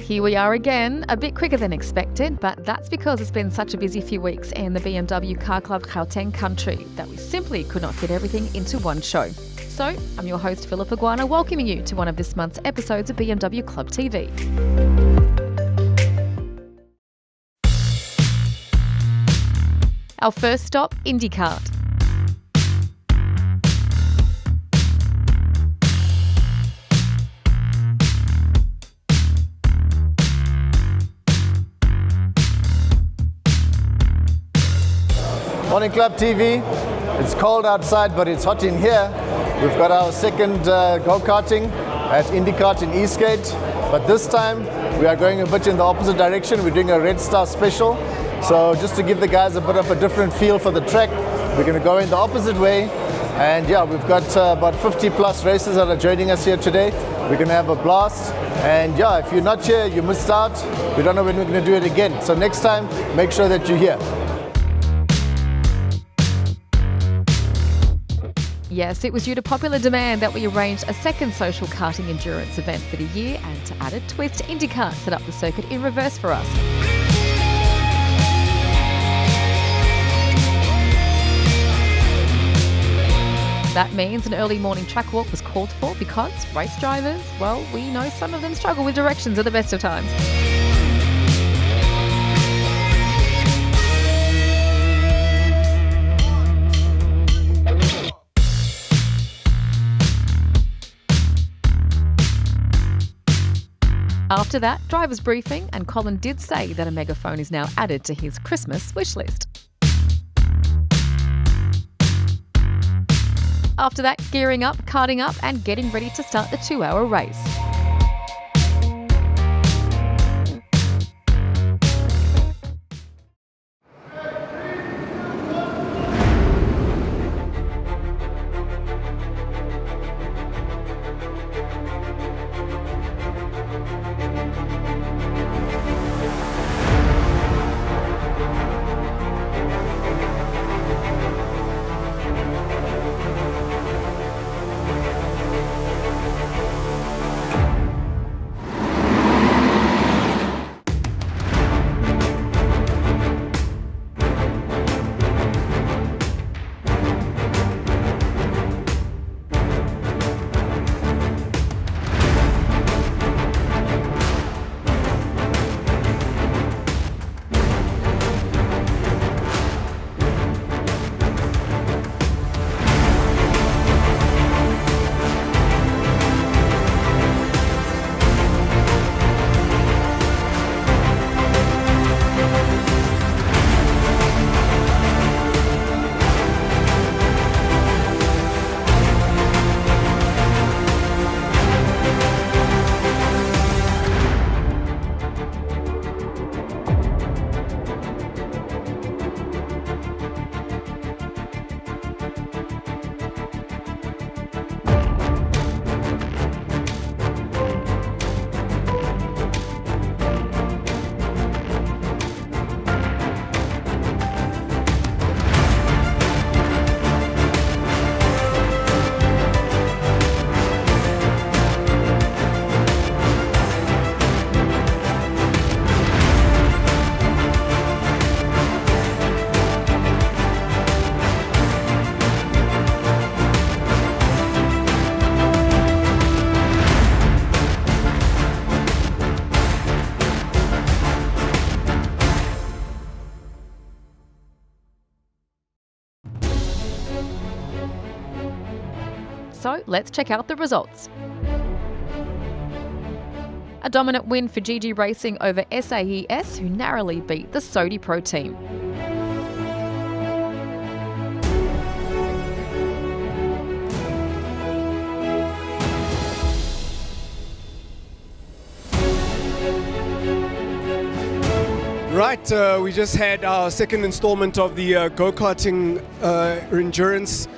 Here we are again, a bit quicker than expected, but that's because it's been such a busy few weeks in the BMW Car Club Gauteng country that we simply could not fit everything into one show. So, I'm your host Philippa Guana, welcoming you to one of this month's episodes of BMW Club TV. Our first stop, Kart. Morning Club TV. It's cold outside, but it's hot in here. We've got our second go-karting at Kart in Eastgate, but this time we are going a bit in the opposite direction. We're doing a Red Star special. So just to give the guys a bit of a different feel for the track, we're going to go in the opposite way. And yeah, we've got about 50 plus racers that are joining us here today. We're going to have a blast. And yeah, if you're not here, you missed out. We don't know when we're going to do it again. So next time, make sure that you're here. Yes, it was due to popular demand that we arranged a second social karting endurance event for the year, and to add a twist, Kart set up the circuit in reverse for us. That means an early morning track walk was called for because race drivers, well, we know some of them struggle with directions at the best of times. After that, driver's briefing, and Colin did say that a megaphone is now added to his Christmas wish list. After that, gearing up, karting up, and getting ready to start the 2-hour race. So let's check out the results. A dominant win for GG Racing over SAES, who narrowly beat the Sodi Pro team. Right, we just had our second installment of the go-karting endurance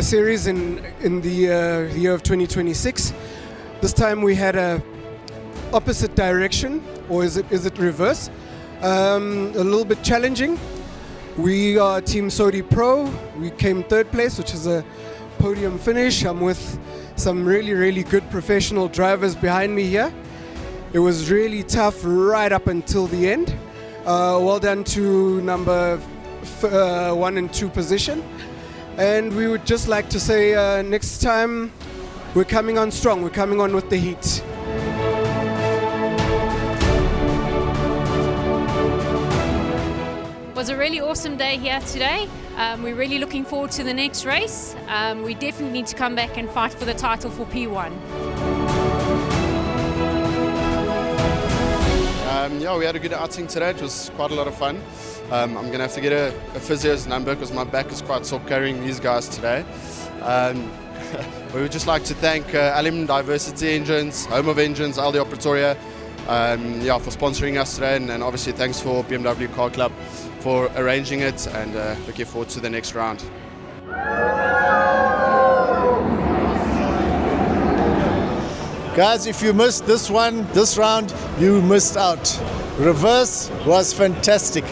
series in the year of 2026. This time we had a opposite direction, or is it reverse? A little bit challenging. We are Team Sodi Pro. We came third place, which is a podium finish. I'm with some really good professional drivers behind me here. It was really tough right up until the end. Well done to number 1 and 2 position. And we would just like to say next time we're coming on strong, we're coming on with the heat. It was a really awesome day here today. We're really looking forward to the next race. We definitely need to come back and fight for the title for P1. Yeah, we had a good outing today. It was quite a lot of fun. I'm going to have to get a physio's number because my back is quite sore carrying these guys today. We would just like to thank Alim Diversity Engines, Home of Engines, Aldi Operatoria, for sponsoring us today, and obviously thanks for BMW Car Club for arranging it, and looking forward to the next round. Guys, if you missed this round, you missed out. Reverse was fantastic.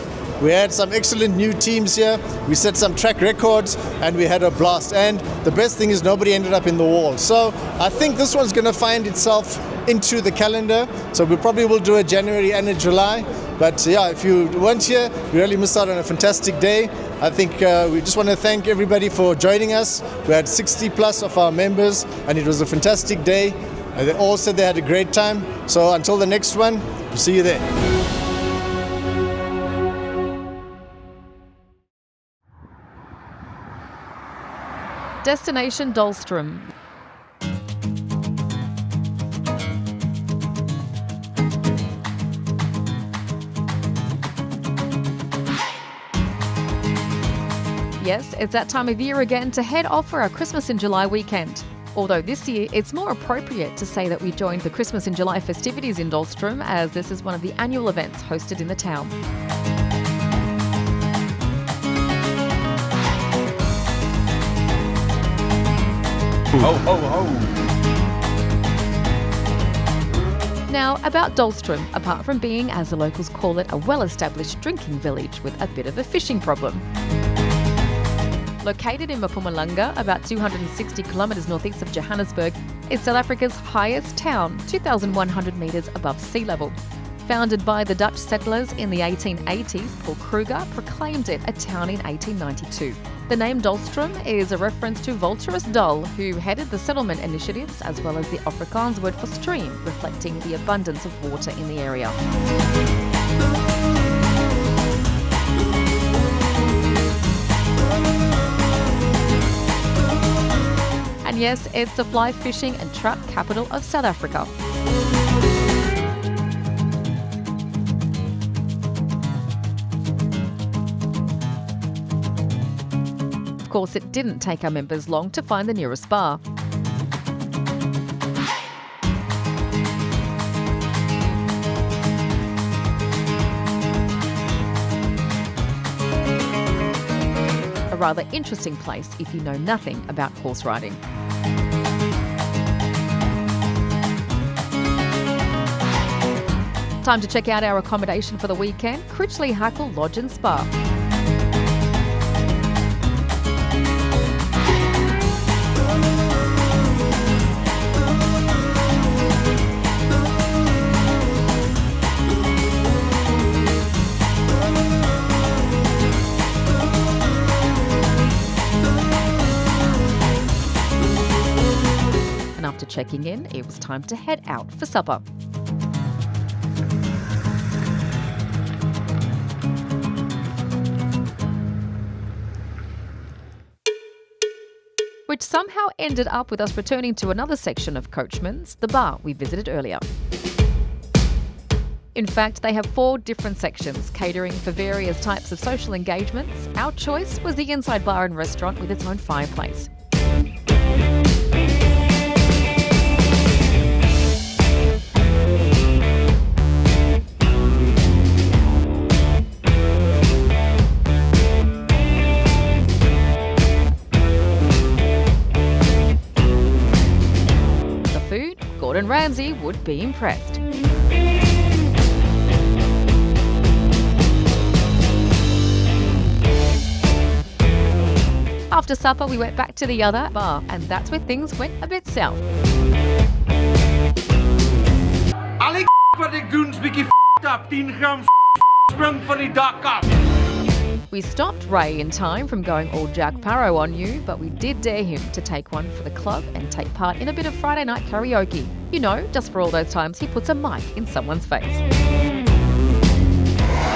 We had some excellent new teams here. We set some track records and we had a blast. And the best thing is nobody ended up in the wall. So I think this one's going to find itself into the calendar. So we probably will do a January and a July. But yeah, if you weren't here, you really missed out on a fantastic day. I think we just want to thank everybody for joining us. We had 60 plus of our members and it was a fantastic day. They all said they had a great time. So until the next one, we'll see you there. Destination Dullstroom. Yes, it's that time of year again to head off for our Christmas in July weekend. Although this year, it's more appropriate to say that we joined the Christmas in July festivities in Dullstroom, as this is one of the annual events hosted in the town. Ho, ho, ho. Now, about Dullstroom, apart from being, as the locals call it, a well-established drinking village with a bit of a fishing problem. Located in Mpumalanga, about 260 kilometres northeast of Johannesburg, it's South Africa's highest town, 2,100 metres above sea level. Founded by the Dutch settlers in the 1880s, Paul Kruger proclaimed it a town in 1892. The name Dullstroom is a reference to Vulturus Dull, who headed the settlement initiatives, as well as the Afrikaans word for stream, reflecting the abundance of water in the area. And yes, it's the fly fishing and trout capital of South Africa. Of course, it didn't take our members long to find the nearest bar. A rather interesting place if you know nothing about horse riding. Time to check out our accommodation for the weekend, Critchley Hackle Lodge and Spa. And after checking in, it was time to head out for supper. Which somehow ended up with us returning to another section of Coachman's, the bar we visited earlier. In fact, they have 4 different sections, catering for various types of social engagements. Our choice was the inside bar and restaurant with its own fireplace. Gordon Ramsay would be impressed. After supper, we went back to the other bar, and that's where things went a bit south. wat ek doen is bietjie up. 10 gram spring van die dak af. We stopped Ray in time from going all Jack Parrow on you, but we did dare him to take one for the club and take part in a bit of Friday night karaoke. You know, just for all those times he puts a mic in someone's face.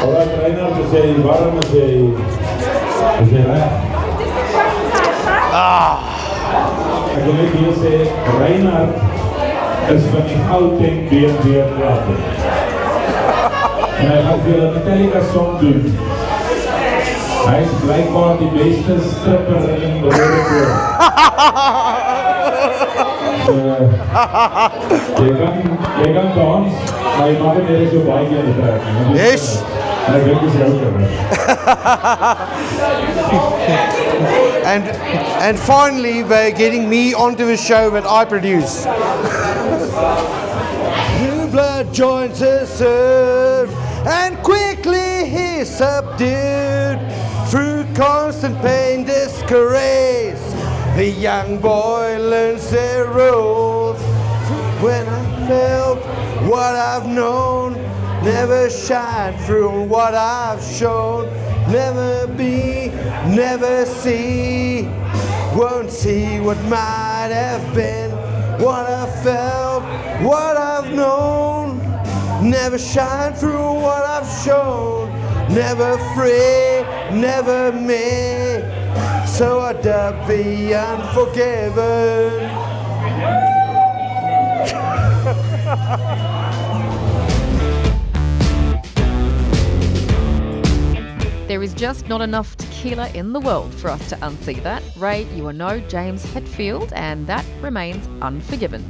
Alright, Reinhard, waarom is jy reg? Ek wil net hier sê, Reinhard is van die Gauteng BMW Club. En hy gaan vir 'n Metallica song doen. Hy is blijkbaar die beste stripper in die wêreld. Jy kan dans, maar jy mag dit so baie keer trek. Yes. En ek dink dis jou keer. And finally, they're getting me onto a show that I produce. New blood joins the serve, and quickly he's subdued. Through constant pain, disgrace, the young boy learns their roles. When I felt what I've known, never shine through what I've shown. Never be, never see, won't see what might have been. What I felt, what I've known, never shine through what I've shown. Never free, never me, so I dub the unforgiven. There is just not enough tequila in the world for us to unsee that. Ray, you are no James Hetfield, and that remains unforgiven.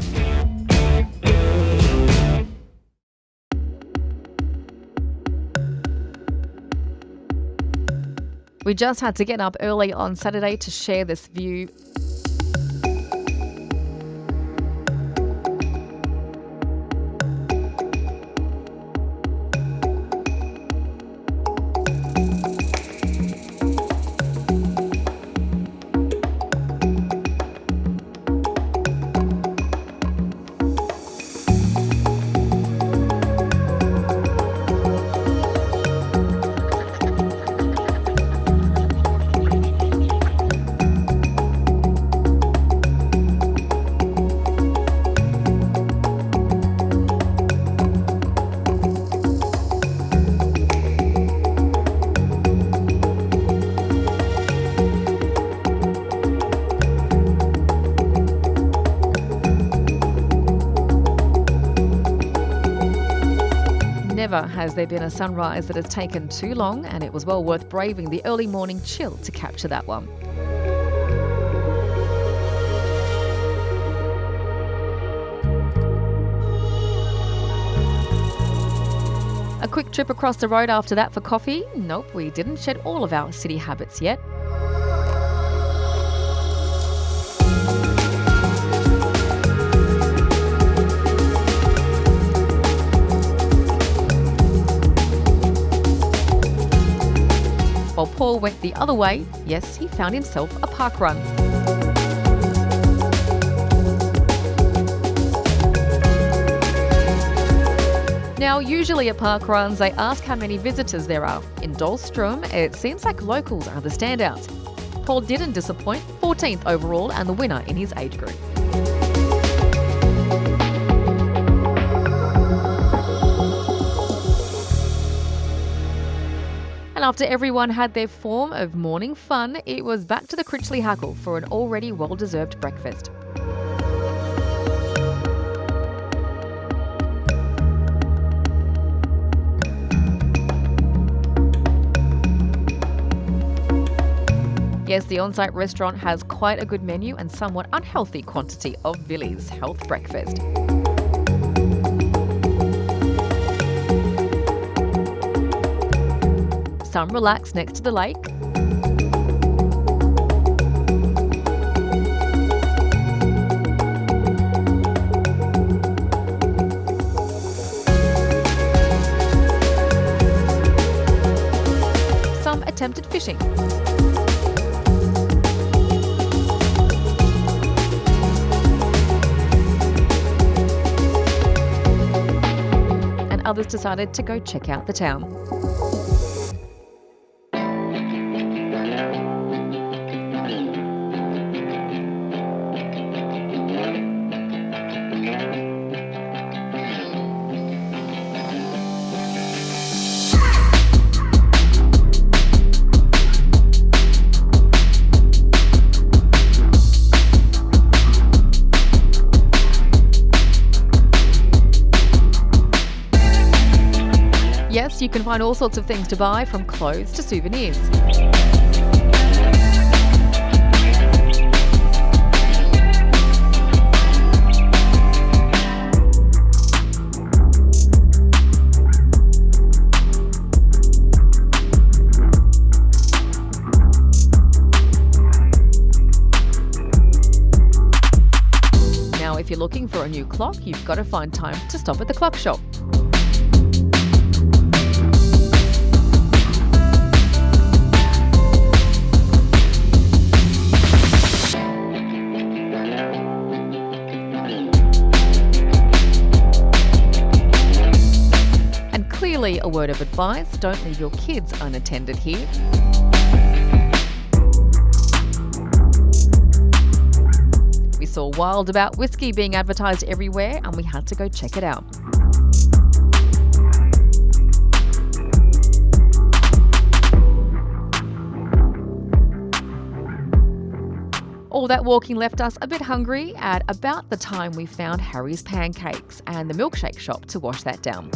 We just had to get up early on Saturday to share this view. Never has there been a sunrise that has taken too long, and it was well worth braving the early morning chill to capture that one. A quick trip across the road after that for coffee? Nope, we didn't shed all of our city habits yet. While Paul went the other way, yes, he found himself a park run. Now, usually at park runs, they ask how many visitors there are. In Dullstroom, it seems like locals are the standouts. Paul didn't disappoint, 14th overall and the winner in his age group. And after everyone had their form of morning fun, it was back to the Critchley Hackle for an already well-deserved breakfast. Yes, the on-site restaurant has quite a good menu and somewhat unhealthy quantity of Billy's health breakfast. Some relax next to the lake. Some attempted fishing. others decided to go check out the town. Yes, you can find all sorts of things to buy, from clothes to souvenirs. Now, if you're looking for a new clock, you've got to find time to stop at the clock shop. Clearly, a word of advice: don't leave your kids unattended here. We saw Wild About whiskey being advertised everywhere, and we had to go check it out. All that walking left us a bit hungry at about the time we found Harry's Pancakes and the milkshake shop to wash that down.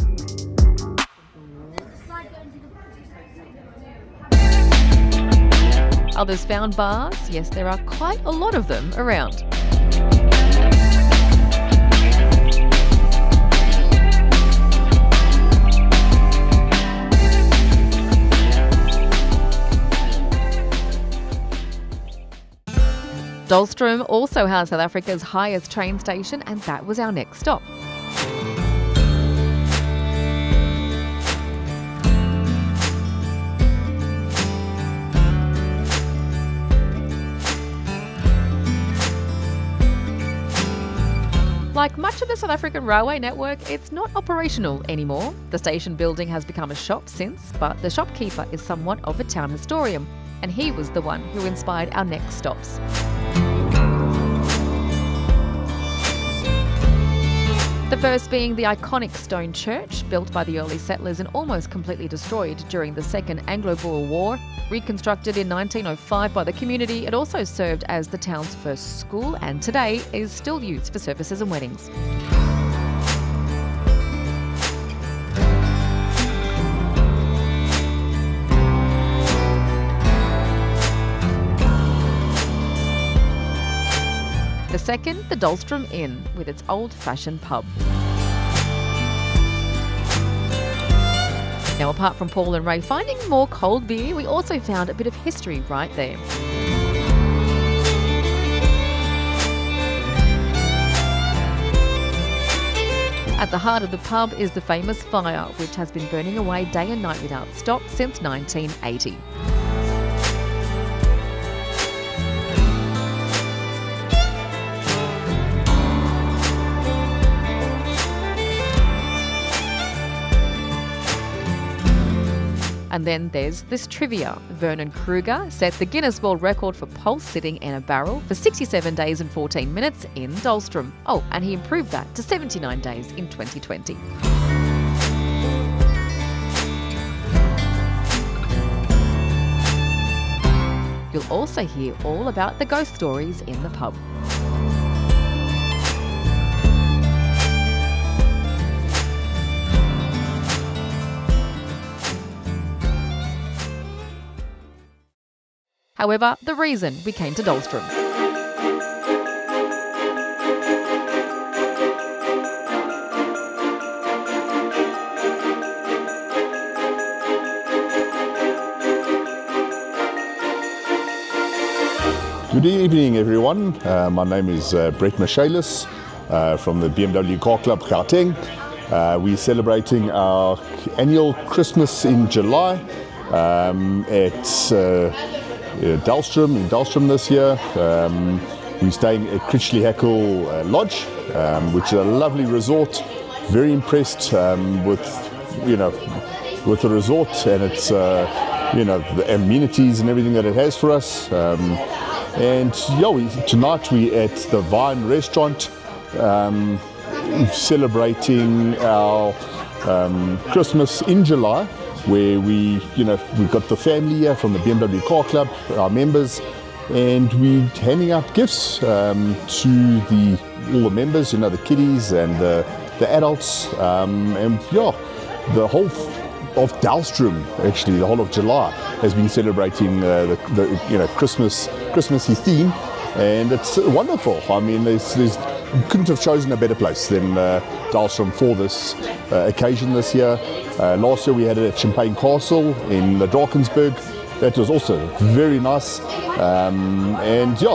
Others found bars. Yes, there are quite a lot of them around. Dullstroom also has South Africa's highest train station, and that was our next stop. Like much of the South African railway network, it's not operational anymore. The station building has become a shop since, but the shopkeeper is somewhat of a town historian, and he was the one who inspired our next stops. The first being the iconic stone church, built by the early settlers and almost completely destroyed during the Second Anglo-Boer War. Reconstructed in 1905 by the community, it also served as the town's first school, and today is still used for services and weddings. The second, the Dullstroom Inn, with its old-fashioned pub. Now, apart from Paul and Ray finding more cold beer, we also found a bit of history right there. At the heart of the pub is the famous fire, which has been burning away day and night without stop since 1980. And then there's this trivia. Vernon Kruger set the Guinness World Record for pulse sitting in a barrel for 67 days and 14 minutes in Dullstroom. Oh, and he improved that to 79 days in 2020. You'll also hear all about the ghost stories in the pub. However, the reason we came to Dullstroom. Good evening, everyone. My name is Brett Michaelis from the BMW Club Gauteng. We're celebrating our annual Christmas in July at Dullstroom, in Dullstroom this year. We're staying at Critchley Hackle Lodge, which is a lovely resort. Very impressed with with the resort and its, the amenities and everything that it has for us. Tonight we at the Vine Restaurant, celebrating our Christmas in July, where we've got the family here from the BMW Car Club, our members, and we're handing out gifts to all the members, the kiddies and the adults, the whole of Dullstroom, actually, the whole of July has been celebrating the Christmassy theme, and it's wonderful. I mean, we couldn't have chosen a better place than Dullstroom for this occasion this year. Last year we had it at Champagne Castle in the Drakensberg. That was also very nice,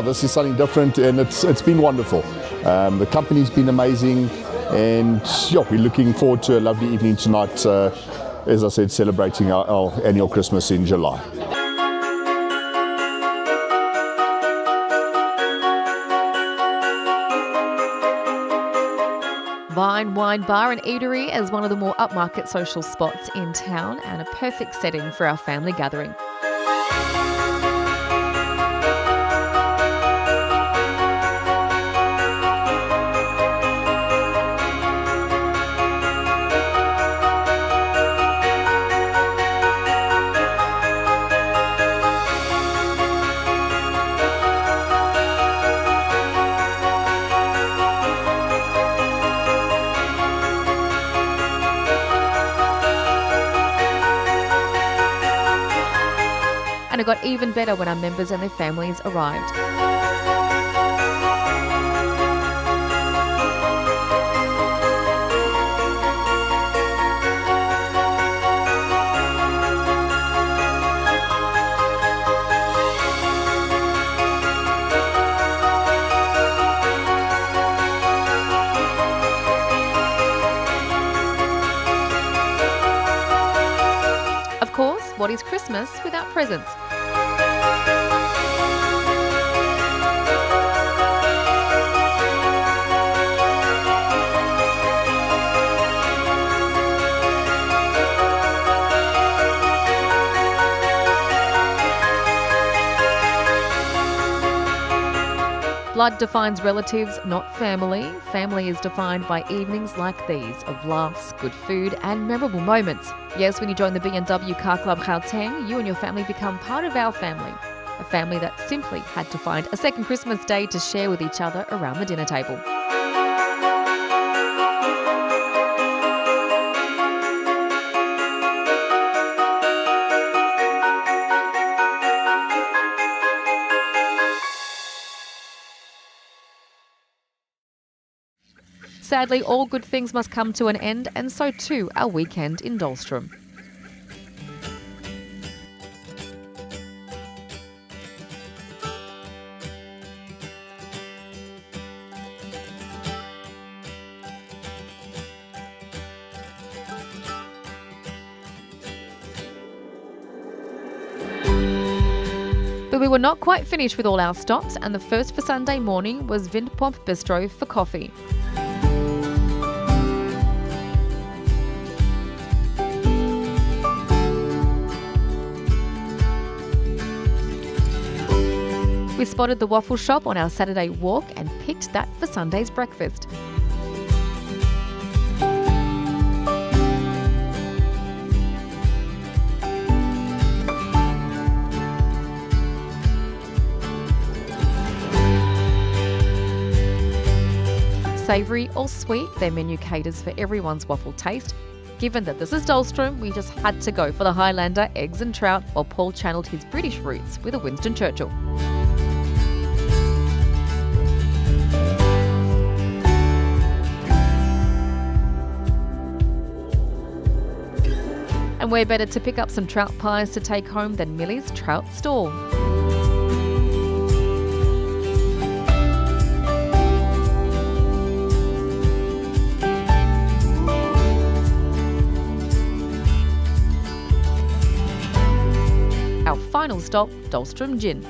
this is something different, and it's been wonderful. The company's been amazing, and we're looking forward to a lovely evening tonight, as I said, celebrating our annual Christmas in July. Vine Wine Bar and Eatery is one of the more upmarket social spots in town and a perfect setting for our family gathering. And it got even better when our members and their families arrived. Of course, what is Christmas without presents? Blood defines relatives, not family. Family is defined by evenings like these of laughs, good food and memorable moments. Yes, when you join the BMW Car Club Gauteng, you and your family become part of our family. A family that simply had to find a second Christmas day to share with each other around the dinner table. Sadly, all good things must come to an end, and so too our weekend in Dullstroom. But we were not quite finished with all our stops, and the first for Sunday morning was Windpomp Bistro for coffee. We spotted the waffle shop on our Saturday walk and picked that for Sunday's breakfast. Savoury or sweet, their menu caters for everyone's waffle taste. Given that this is Dullstroom, we just had to go for the Highlander eggs and trout, while Paul channeled his British roots with a Winston Churchill. And where better to pick up some trout pies to take home than Millie's Trout Stall. Our final stop, Dullstroom Gin.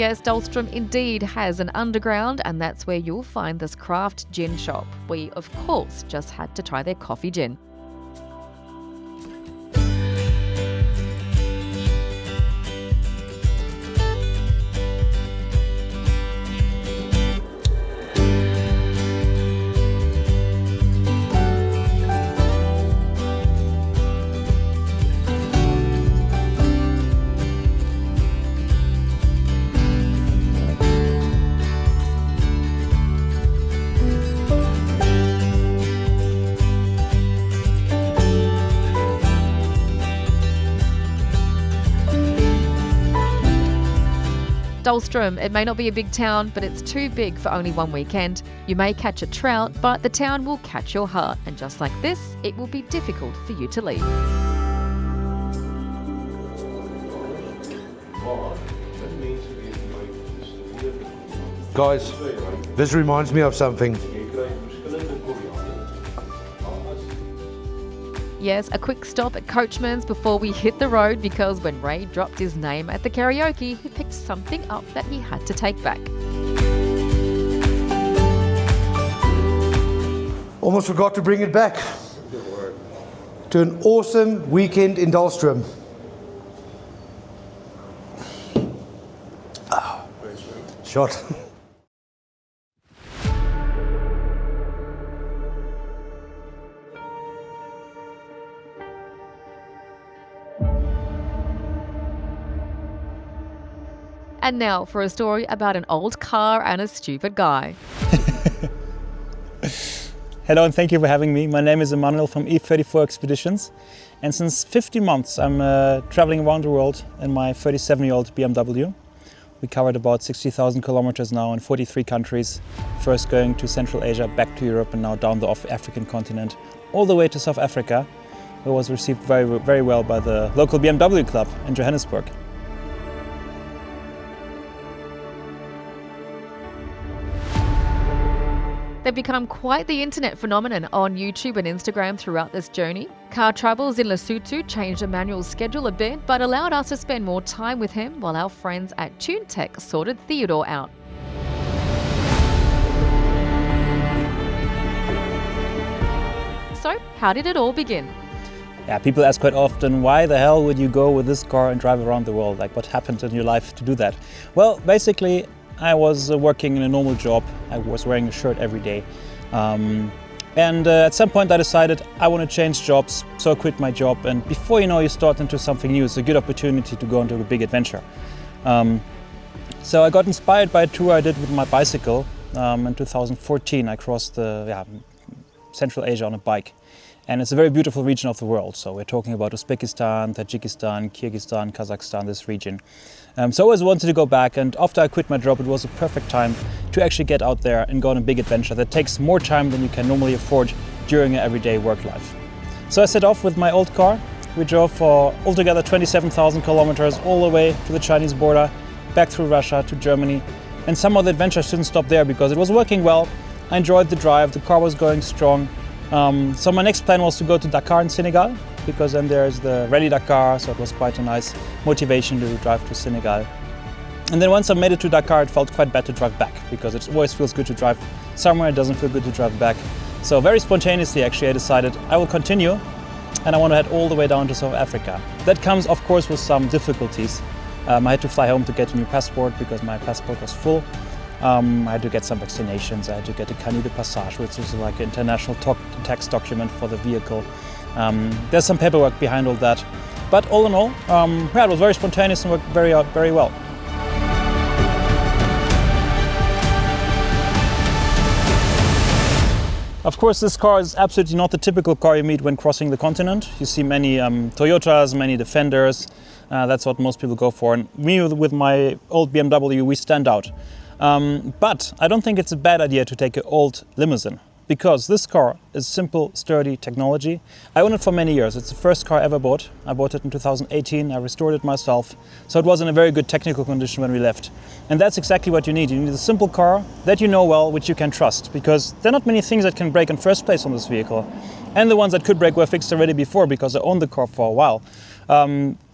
Yes, Dullstroom indeed has an underground, and that's where you'll find this craft gin shop. We, of course, just had to try their coffee gin. Dullstroom, it may not be a big town, but it's too big for only one weekend. You may catch a trout, but the town will catch your heart. And just like this, it will be difficult for you to leave. Guys, this reminds me of something. Yes, a quick stop at Coachman's before we hit the road, because when Ray dropped his name at the karaoke, he picked something up that he had to take back. Almost forgot to bring it back. To an awesome weekend in Dullstroom. Oh, shot. And now for a story about an old car and a stupid guy. Hello and thank you for having me. My name is Emanuel from E34 Expeditions, and since 15 months I'm traveling around the world in my 37-year-old BMW. We covered about 60,000 kilometers now in 43 countries, first going to Central Asia, back to Europe, and now down the African continent, all the way to South Africa, where it was received very, very well by the local BMW Club in Johannesburg. They've become quite the internet phenomenon on YouTube and Instagram throughout this journey. Car travels in Lesotho changed Emanuel's schedule a bit, but allowed us to spend more time with him while our friends at TuneTech sorted Theodore out. So, how did it all begin? Yeah, people ask quite often, why the hell would you go with this car and drive around the world? Like, what happened in your life to do that? Well, basically, I was working in a normal job. I was wearing a shirt every day. And at some point I decided I want to change jobs, so I quit my job. And before you know, you start into something new. It's a good opportunity to go into a big adventure. So I got inspired by a tour I did with my bicycle. In 2014, I crossed Central Asia on a bike. And it's a very beautiful region of the world. So we're talking about Uzbekistan, Tajikistan, Kyrgyzstan, Kazakhstan, this region. So I always wanted to go back, and after I quit my job, it was a perfect time to actually get out there and go on a big adventure that takes more time than you can normally afford during an everyday work life. So I set off with my old car. We drove for altogether 27,000 kilometers all the way to the Chinese border, back through Russia to Germany. And somehow the adventure shouldn't stop there because it was working well. I enjoyed the drive, the car was going strong. So my next plan was to go to Dakar in Senegal, because then there's the Rally Dakar, so it was quite a nice motivation to drive to Senegal. And then once I made it to Dakar, it felt quite bad to drive back, because it always feels good to drive somewhere, it doesn't feel good to drive back. So very spontaneously, actually, I decided I will continue, and I want to head all the way down to South Africa. That comes, of course, with some difficulties. I had to fly home to get a new passport, because my passport was full. I had to get some vaccinations, I had to get a carnet de passage, which is like an international tax document for the vehicle. There's some paperwork behind all that. But all in all, it was very spontaneous and worked very well. Of course, this car is absolutely not the typical car you meet when crossing the continent. You see many Toyotas, many Defenders. That's what most people go for. And me, with my old BMW, we stand out. But I don't think it's a bad idea to take an old limousine, because this car is simple, sturdy technology. I own it for many years. It's the first car I ever bought. I bought it in 2018. I restored it myself. So it was in a very good technical condition when we left. And that's exactly what you need. You need a simple car that you know well, which you can trust, because there are not many things that can break in first place on this vehicle. And the ones that could break were fixed already before, because I owned the car for a while.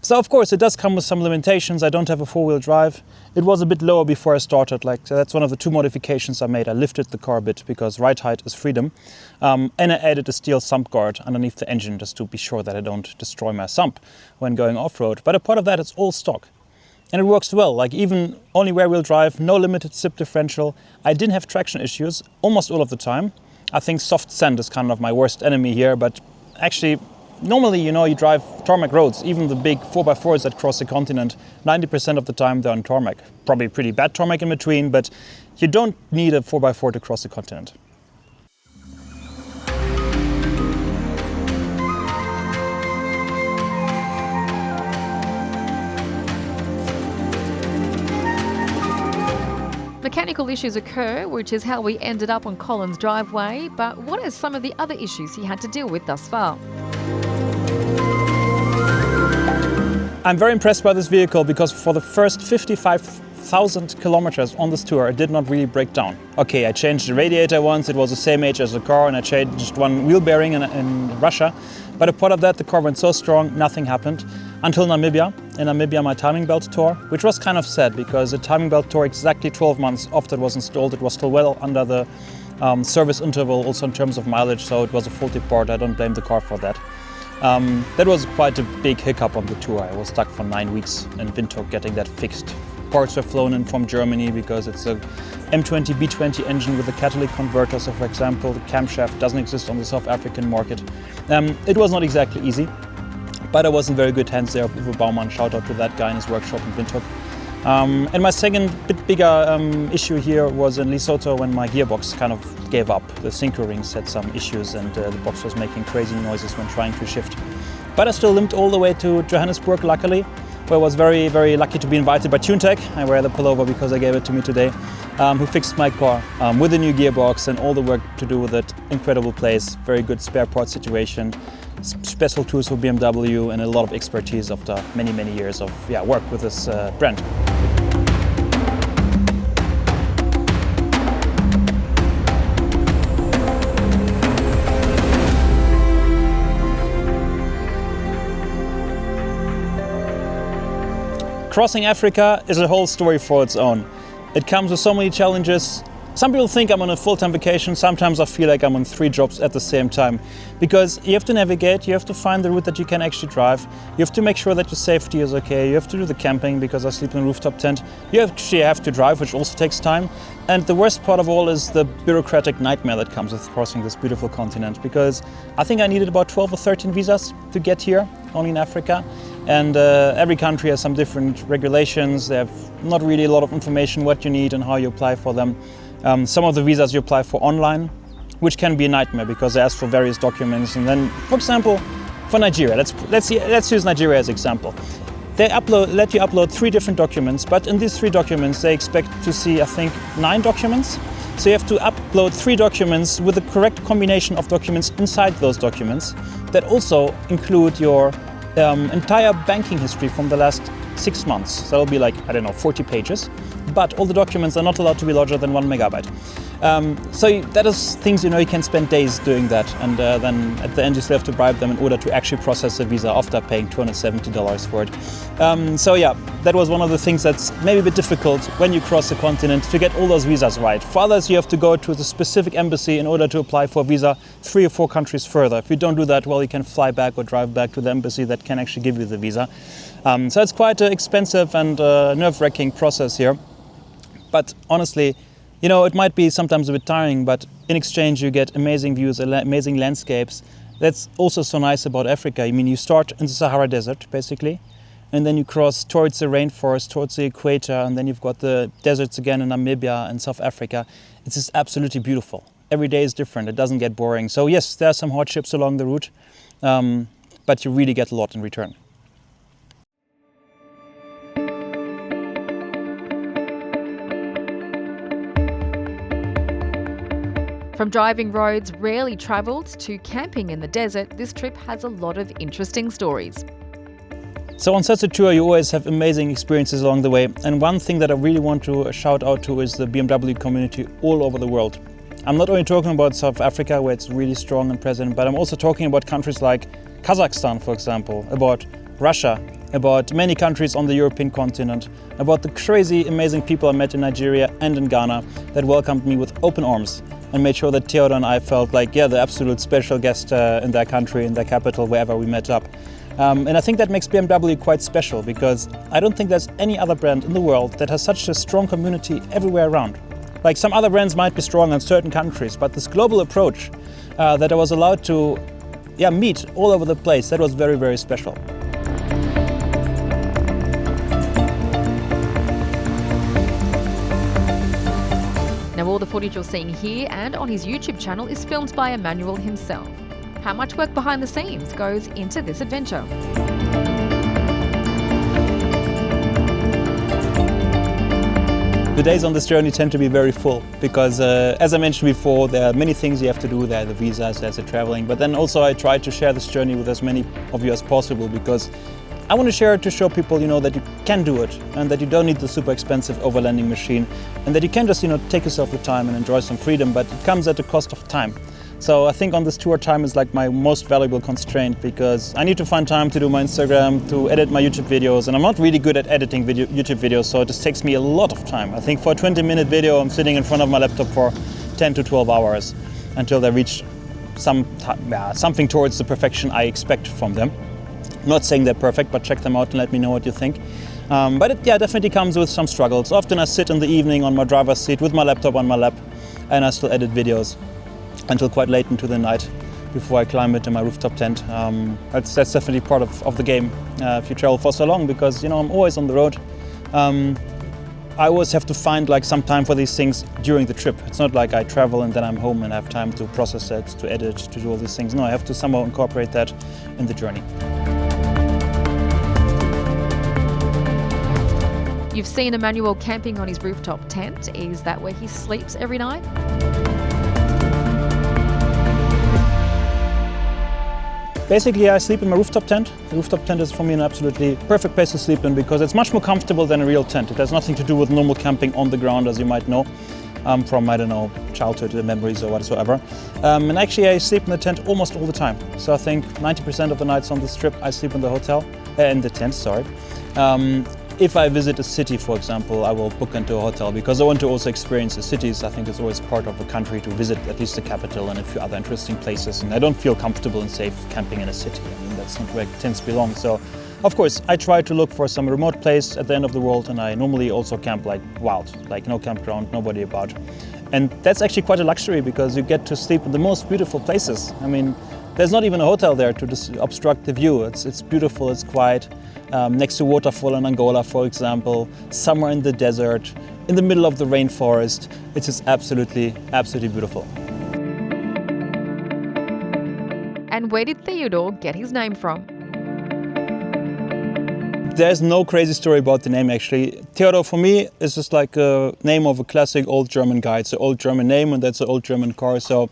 So of course it does come with some limitations. I don't have a four-wheel drive. It was a bit lower before I started. That's one of the two modifications I made. I lifted the car a bit because ride height is freedom. And I added a steel sump guard underneath the engine just to be sure that I don't destroy my sump when going off-road. But apart of that, it's all stock. And it works well, even only rear-wheel drive, no limited SIP differential. I didn't have traction issues almost all of the time. I think soft sand is kind of my worst enemy here, but actually, normally, you drive tarmac roads, even the big 4x4s that cross the continent, 90% of the time they're on tarmac. Probably pretty bad tarmac in between, but you don't need a 4x4 to cross the continent. Mechanical issues occur, which is how we ended up on Colin's driveway, but what are some of the other issues he had to deal with thus far? I'm very impressed by this vehicle because for the first 55,000 kilometers on this tour, it did not really break down. Okay, I changed the radiator once, it was the same age as the car, and I changed one wheel bearing in Russia. But apart of that, the car went so strong, nothing happened. Until Namibia. In Namibia, my timing belt tore, which was kind of sad because the timing belt tore exactly 12 months after it was installed. It was still well under the service interval, also in terms of mileage, so it was a faulty part. I don't blame the car for that. That was quite a big hiccup on the tour. I was stuck for 9 weeks in Windhoek getting that fixed. Parts were flown in from Germany because it's a M20 B20 engine with a catalytic converter. So for example, the camshaft doesn't exist on the South African market. It was not exactly easy, but I was in very good hands there with Uwe Baumann. Shout out to that guy in his workshop in Windhoek. And my second bit bigger issue here was in Lesotho when my gearbox kind of gave up. The synchro rings had some issues and the box was making crazy noises when trying to shift. But I still limped all the way to Johannesburg, luckily, where I was very, very lucky to be invited by TuneTech. I wear the pullover because they gave it to me today, who fixed my car with a new gearbox and all the work to do with it. Incredible place, very good spare parts situation, special tools for BMW and a lot of expertise after many, many years of work with this brand. Crossing Africa is a whole story for its own. It comes with so many challenges. Some people think I'm on a full-time vacation. Sometimes I feel like I'm on 3 jobs at the same time. Because you have to navigate, you have to find the route that you can actually drive. You have to make sure that your safety is okay. You have to do the camping because I sleep in a rooftop tent. You actually have to drive, which also takes time. And the worst part of all is the bureaucratic nightmare that comes with crossing this beautiful continent. Because I think I needed about 12 or 13 visas to get here, only in Africa. And every country has some different regulations. They have not really a lot of information what you need and how you apply for them. Some of the visas you apply for online, which can be a nightmare because they ask for various documents. And then, for example, for Nigeria, let's use Nigeria as an example. They let you upload 3 different documents, but in these 3 documents they expect to see, I think, 9 documents. So you have to upload 3 documents with the correct combination of documents inside those documents that also include your entire banking history from the last 6 months. So that'll be 40 pages. But all the documents are not allowed to be larger than 1 megabyte. So that is things, you can spend days doing that. And then at the end you still have to bribe them in order to actually process the visa after paying $270 for it. So yeah, that was one of the things that's maybe a bit difficult when you cross the continent to get all those visas right. For others, you have to go to the specific embassy in order to apply for a visa 3 or 4 countries further. If you don't do that, well, you can fly back or drive back to the embassy that can actually give you the visa. So it's quite an expensive and nerve-wracking process here. But honestly, it might be sometimes a bit tiring, but in exchange you get amazing views, amazing landscapes. That's also so nice about Africa. I mean, you start in the Sahara Desert, basically, and then you cross towards the rainforest, towards the equator, and then you've got the deserts again in Namibia and South Africa. It's just absolutely beautiful. Every day is different. It doesn't get boring. So yes, there are some hardships along the route, but you really get a lot in return. From driving roads rarely travelled to camping in the desert, this trip has a lot of interesting stories. So on such a tour you always have amazing experiences along the way, and one thing that I really want to shout out to is the BMW community all over the world. I'm not only talking about South Africa, where it's really strong and present, but I'm also talking about countries like Kazakhstan, for example, about Russia, about many countries on the European continent, about the crazy, amazing people I met in Nigeria and in Ghana that welcomed me with open arms and made sure that Theodor and I felt like, yeah, the absolute special guest in their country, in their capital, wherever we met up. And I think that makes BMW quite special, because I don't think there's any other brand in the world that has such a strong community everywhere around. Like some other brands might be strong in certain countries, but this global approach that I was allowed to meet all over the place, that was very, very special. Now, all the footage you're seeing here and on his YouTube channel is filmed by Emanuel himself. How much work behind the scenes goes into this adventure? The days on this journey tend to be very full because, as I mentioned before, there are many things you have to do. There are the visas, there's the traveling, but then also I try to share this journey with as many of you as possible, because I want to share it to show people, that you can do it and that you don't need the super expensive overlanding machine, and that you can just, take yourself the time and enjoy some freedom, but it comes at the cost of time. So I think on this tour, time is like my most valuable constraint, because I need to find time to do my Instagram, to edit my YouTube videos, and I'm not really good at editing YouTube videos, so it just takes me a lot of time. I think for a 20-minute video, I'm sitting in front of my laptop for 10 to 12 hours until they reach something towards the perfection I expect from them. I'm not saying they're perfect, but check them out and let me know what you think. But it definitely comes with some struggles. Often I sit in the evening on my driver's seat with my laptop on my lap, and I still edit videos until quite late into the night before I climb into my rooftop tent. That's definitely part of the game if you travel for so long, because I'm always on the road. I always have to find some time for these things during the trip. It's not like I travel and then I'm home and I have time to process it, to edit, to do all these things. No, I have to somehow incorporate that in the journey. You've seen Emanuel camping on his rooftop tent. Is that where he sleeps every night? Basically, I sleep in my rooftop tent. The rooftop tent is for me an absolutely perfect place to sleep in, because it's much more comfortable than a real tent. It has nothing to do with normal camping on the ground, as you might know, from, I don't know, childhood memories or whatsoever. And actually, I sleep in the tent almost all the time. So I think 90% of the nights on this trip, I sleep in the tent, sorry. If I visit a city, for example, I will book into a hotel, because I want to also experience the cities. I think it's always part of a country to visit at least the capital and a few other interesting places. And I don't feel comfortable and safe camping in a city. I mean, that's not where tents belong. So, of course, I try to look for some remote place at the end of the world, and I normally also camp wild, no campground, nobody about. And that's actually quite a luxury, because you get to sleep in the most beautiful places. I mean, there's not even a hotel there to just obstruct the view. It's beautiful, it's quiet. Next to a waterfall in Angola, for example, somewhere in the desert, in the middle of the rainforest. It's just absolutely, absolutely beautiful. And where did Theodor get his name from? There's no crazy story about the name, actually. Theodor, for me, is just like a name of a classic old German guy. It's an old German name, and that's an old German car. So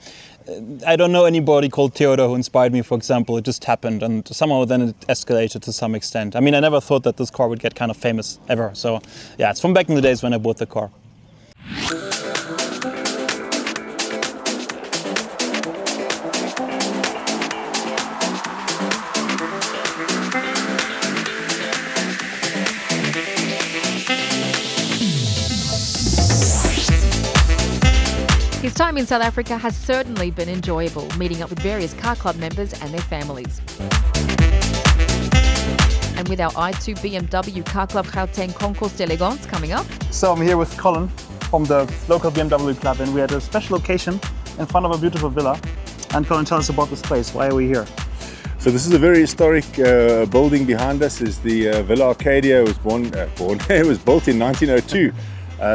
I don't know anybody called Theodor who inspired me, for example. It just happened, and somehow then it escalated to some extent. I mean, I never thought that this car would get kind of famous ever. So yeah, it's from back in the days when I bought the car. His time in South Africa has certainly been enjoyable, meeting up with various car club members and their families. And with our I2 BMW Car Club Gauteng Concours d'Elegance coming up. So I'm here with Colin from the local BMW club, and we're at a special location in front of a beautiful villa. And Colin, tell us about this place. Why are we here? So this is a very historic building behind us. Is the Villa Arcadia. It was built in 1902.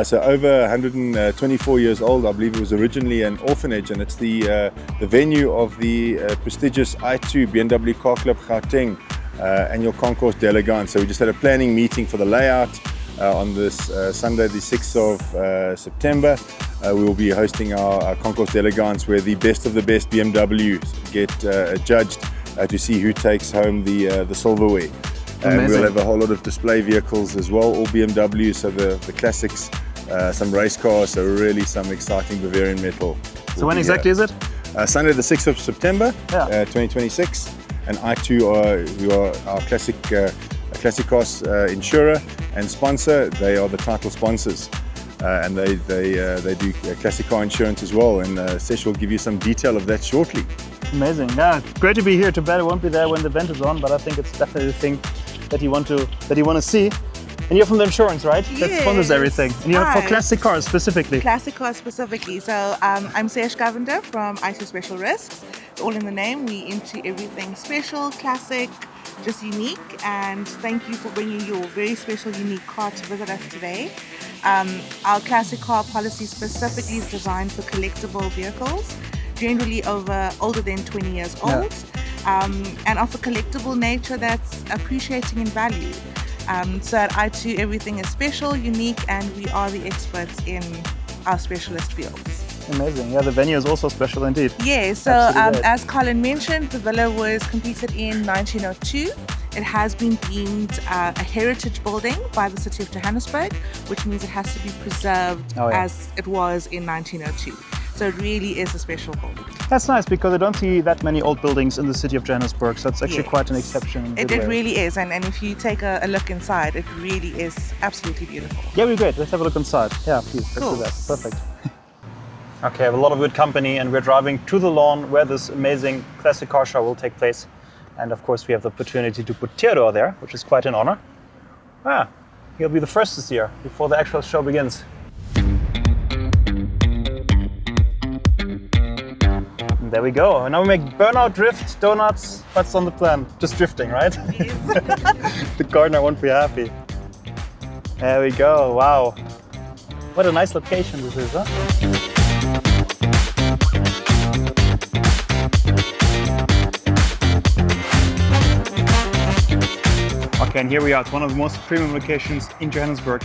So over 124 years old. I believe it was originally an orphanage, and it's the venue of the prestigious I2 BMW Car Club Gauteng annual Concours d'Elegance. So we just had a planning meeting for the layout on this Sunday, the 6th of September. We will be hosting our Concours d'Elegance, where the best of the best BMWs get judged to see who takes home the silverware. And we'll have a whole lot of display vehicles as well, all BMWs, so the classics, some race cars, so really some exciting Bavarian metal. So when exactly is it? Sunday the 6th of September, 2026. And I2 who are our classic Classic Cars insurer and sponsor. They are the title sponsors. And they do classic car insurance as well, and Sesh will give you some detail of that shortly. Amazing, yeah, great to be here. Too bad I won't be there when the event is on, but I think it's definitely a thing that you want to see. And you're from the insurance, right? Yes. That sponsors everything. And you're for classic cars specifically. Classic cars specifically. So I'm Sesh Govender from ISO Special Risks. All in the name, we into everything special, classic, just unique. And thank you for bringing your very special, unique car to visit us today. Our classic car policy specifically is designed for collectible vehicles, generally older than 20 years old, and of a collectible nature that's appreciating in value. So at I2, everything is special, unique, and we are the experts in our specialist fields. Amazing, yeah, the venue is also special indeed. Yeah, so as Colin mentioned, the villa was completed in 1902. It has been deemed a heritage building by the city of Johannesburg, which means it has to be preserved as it was in 1902. So it really is a special building. That's nice because I don't see that many old buildings in the city of Johannesburg, so it's actually quite an exception. It really is, and if you take a look inside, it really is absolutely beautiful. Yeah, we're great. Let's have a look inside. Yeah, please, let's do that. Perfect. Okay, I have a lot of good company and we're driving to the lawn where this amazing classic car show will take place. And of course we have the opportunity to put Theodor there, which is quite an honor. He'll be the first this year, before the actual show begins. And there we go. And now we make burnout, drift, donuts. What's on the plan? Just drifting, right? Yes. The gardener won't be happy. There we go, wow. What a nice location this is, huh? Okay, and here we are. It's one of the most premium locations in Johannesburg.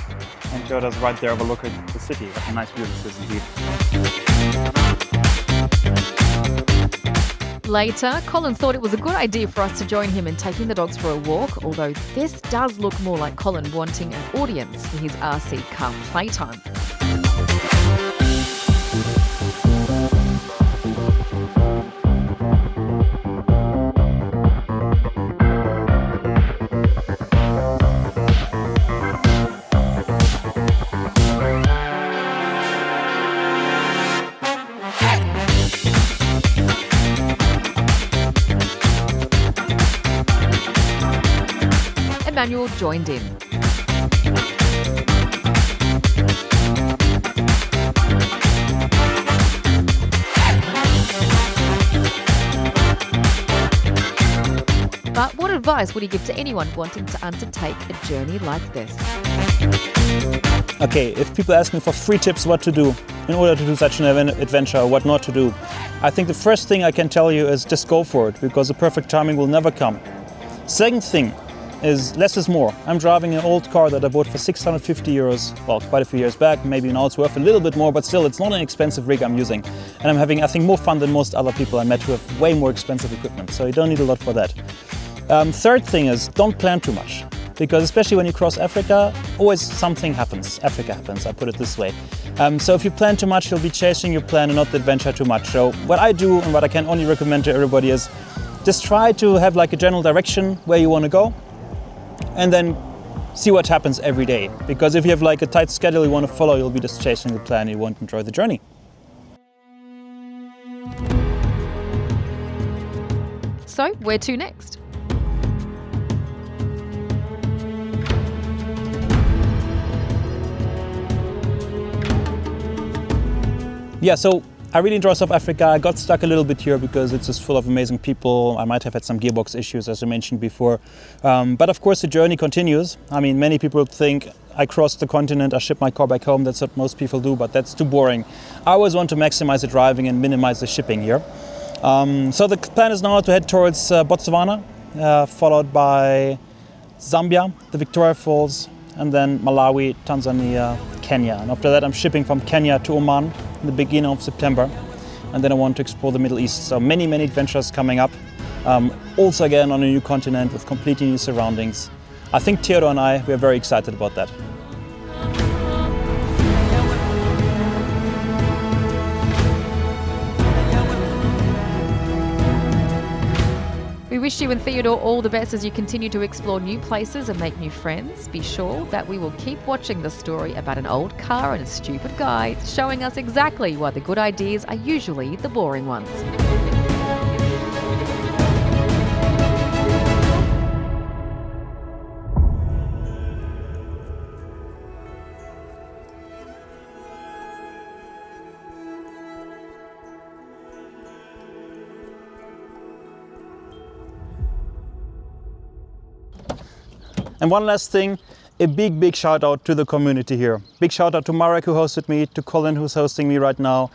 And showed us right there overlooking the city. What a nice view this is indeed. Later, Colin thought it was a good idea for us to join him in taking the dogs for a walk, although this does look more like Colin wanting an audience for his RC car playtime. Emanuel joined in. But what advice would he give to anyone wanting to undertake a journey like this? Okay, if people ask me for 3 tips what to do in order to do such an adventure or what not to do, I think the first thing I can tell you is just go for it, because the perfect timing will never come. Second thing is less is more. I'm driving an old car that I bought for 650 euros, well, quite a few years back. Maybe now it's worth a little bit more, but still, it's not an expensive rig I'm using. And I'm having, I think, more fun than most other people I met who have way more expensive equipment, so you don't need a lot for that. Third thing is, don't plan too much, because especially when you cross Africa, always something happens. Africa happens, I put it this way. So if you plan too much, you'll be chasing your plan and not the adventure too much. So what I do and what I can only recommend to everybody is just try to have like a general direction where you want to go, and then see what happens every day. Because if you have like a tight schedule you want to follow, you'll be just chasing the plan, you won't enjoy the journey. So, where to next? Yeah, so I really enjoy South Africa. I got stuck a little bit here because it's just full of amazing people. I might have had some gearbox issues, as I mentioned before. But of course the journey continues. I mean, many people think I crossed the continent, I ship my car back home. That's what most people do, but that's too boring. I always want to maximize the driving and minimize the shipping here. So the plan is now to head towards Botswana, followed by Zambia, the Victoria Falls, and then Malawi, Tanzania, Kenya. And after that I'm shipping from Kenya to Oman in the beginning of September. And then I want to explore the Middle East. So many adventures coming up. Also again on a new continent with completely new surroundings. I think Theodor and we are very excited about that. We wish you and Theodore all the best as you continue to explore new places and make new friends. Be sure that we will keep watching the story about an old car and a stupid guy, showing us exactly why the good ideas are usually the boring ones. And one last thing, a big shout out to the community here. Big shout out to Marek, who hosted me, to Colin, who's hosting me right now,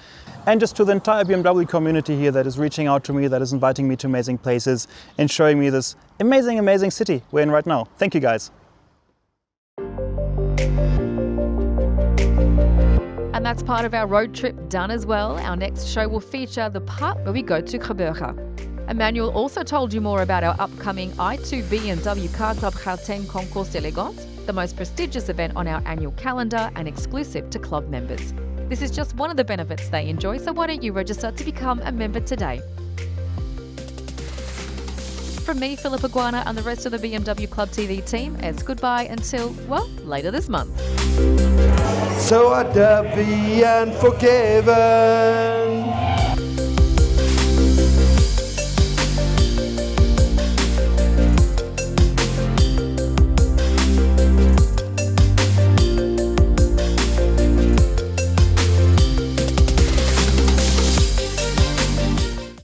and just to the entire BMW community here that is reaching out to me, that is inviting me to amazing places and showing me this amazing city we're in right now. Thank you guys. And that's part of our road trip done as well. Our next show will feature the part where we go to Gebeurge. Emanuel also told you more about our upcoming I2 BMW Car Club Gauteng Concours d'Elegance, the most prestigious event on our annual calendar and exclusive to club members. This is just one of the benefits they enjoy, so why don't you register to become a member today? From me, Philippa Guana, and the rest of the BMW Club TV team, it's goodbye until, well, later this month. So I'd be unforgiven.